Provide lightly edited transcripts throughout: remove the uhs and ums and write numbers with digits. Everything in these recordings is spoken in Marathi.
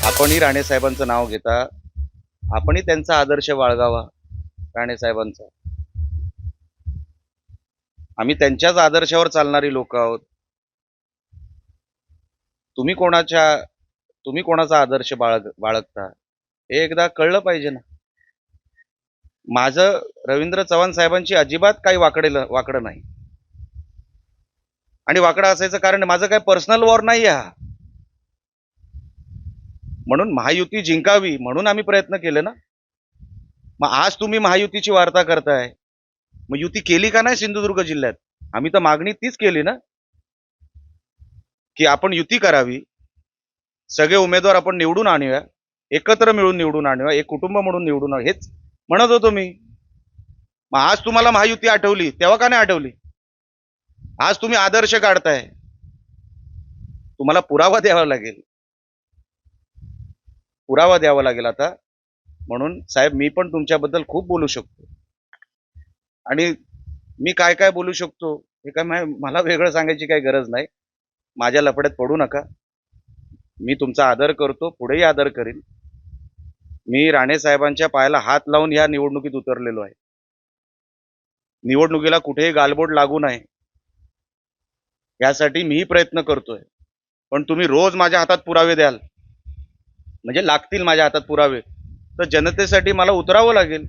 आपणही राणे साहेबांचं नाव घेता, आपणही त्यांचा आदर्श बाळगावा. राणे साहेबांचा, आम्ही त्यांच्याच आदर्शावर चालणारी लोक आहोत. तुम्ही कोणाच्या तुम्ही कोणाचा आदर्श बाळगता हे एकदा कळलं पाहिजे ना. माझं रवींद्र चव्हाण साहेबांची अजिबात काही वाकडं नाही. आणि वाकडं असायचं कारण माझं काही पर्सनल वॉर नाही हा. म्हणून महायुती जिंकावी म्हणून आम्ही प्रयत्न केले ना. मग आज तुम्ही महायुतीची वार्ता करताय, मग युती केली का नाही सिंधुदुर्ग जिल्ह्यात? आम्ही तर मागणी तीच केली ना, की आपण युती करावी, सगळे उमेदवार आपण निवडून आणूया, एकत्र मिळून निवडून आणूया, एक कुटुंब म्हणून निवडून आणूया, हेच म्हणत होतो मी. मग आज तुम्हाला महायुती आठवली, तेव्हा का नाही आठवली? आज तुम्ही आदर्श काढताय, तुम्हाला पुरावा द्यावा लागेल. आता. म्हणून साहेब, मी पण तुमच्याबद्दल खूप बोलू शकतो, आणि मी काय काय बोलू शकतो हे काय मला वेगळं सांगायची काही गरज नाही. माझ्या लफड्यात पडू नका. मी तुमचा आदर करतो, पुढेही आदर करीन. मी राणे साहेबांच्या पायाला हात लावून ह्या निवडणुकीत उतरलेलो आहे. निवडणुकीला कुठेही गालबोट लागू नये यासाठी मीही प्रयत्न करतोय. पण तुम्ही रोज माझ्या हातात पुरावे द्याल, म्हणजे लागतील माझ्या हातात पुरावे, तर जनतेसाठी मला उतरावं लागेल.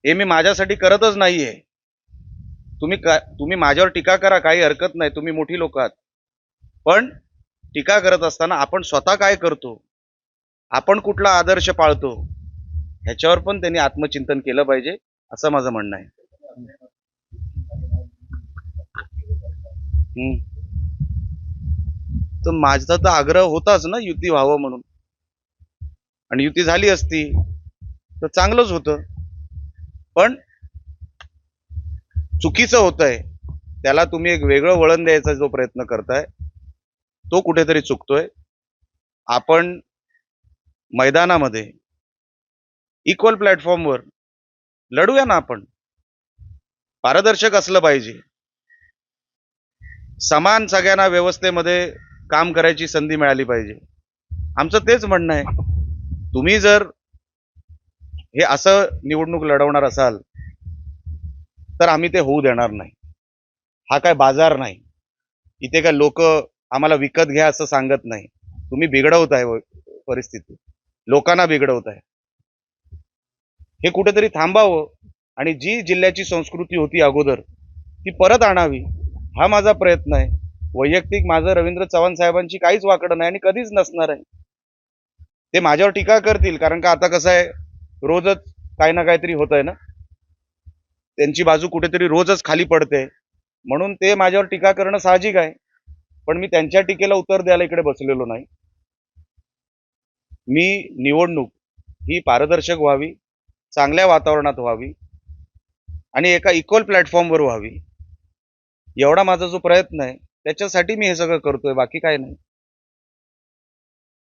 हे मी माझ्यासाठी करतच नाहीये. तुम्ही माझ्यावर टीका करा, काही हरकत नाही, तुम्ही मोठी लोक आहात. पण टीका करत असताना आपण स्वतः काय करतो, आपण कुठला आदर्श पाळतो, ह्याच्यावर पण त्यांनी आत्मचिंतन केलं पाहिजे, असं माझं म्हणणं आहे. तर माझा तर आग्रह होताच ना युती व्हावं म्हणून, आणि युती झाली असती तर चांगलंच होतं. पण चुकीचं होतंय, त्याला तुम्ही एक वेगळं वळण द्यायचा जो प्रयत्न करताय तो कुठेतरी चुकतोय. आपण मैदानामध्ये इक्वल प्लॅटफॉर्मवर लढूया ना. आपण पारदर्शक असलं पाहिजे, समान सगळ्यांना व्यवस्थेमध्ये काम करायची संधी मिळाली पाहिजे. आमचं तेच म्हणणं आहे. तुम्ही जर हे असं निवडणूक लढवणार असाल तर आम्ही ते होऊ देणार नाही. हा काय बाजार नाही, इथे काय लोक आम्हाला विकत घ्या असं सांगत नाही. तुम्ही बिघडवताय परिस्थिती, लोकांना बिघडवताय. हे कुठेतरी थांबावं, आणि जी जिल्ह्याची संस्कृती होती अगोदर ती परत आणावी, हा माझा प्रयत्न आहे. वैयक्तिक माझं रवींद्र चव्हाण साहेबांची काहीच वाकडं नाही आणि कधीच नसणार आहे. ते माझ्यावर टीका करतील, कारण का आता कसं आहे, रोजच काही ना काहीतरी होत आहे ना, त्यांची बाजू कुठेतरी रोजच खाली पडते, म्हणून ते माझ्यावर टीका करणं साहजिक आहे. पण मी त्यांच्या टीकेला उत्तर द्यायला इकडे बसलेलो नाही. मी निवडणूक ही पारदर्शक व्हावी, चांगल्या वातावरणात व्हावी, आणि एका इक्वल प्लॅटफॉर्मवर व्हावी, एवढा माझा जो प्रयत्न आहे, त्याच्यासाठी मी हे सगळं करतोय, बाकी काय नाही.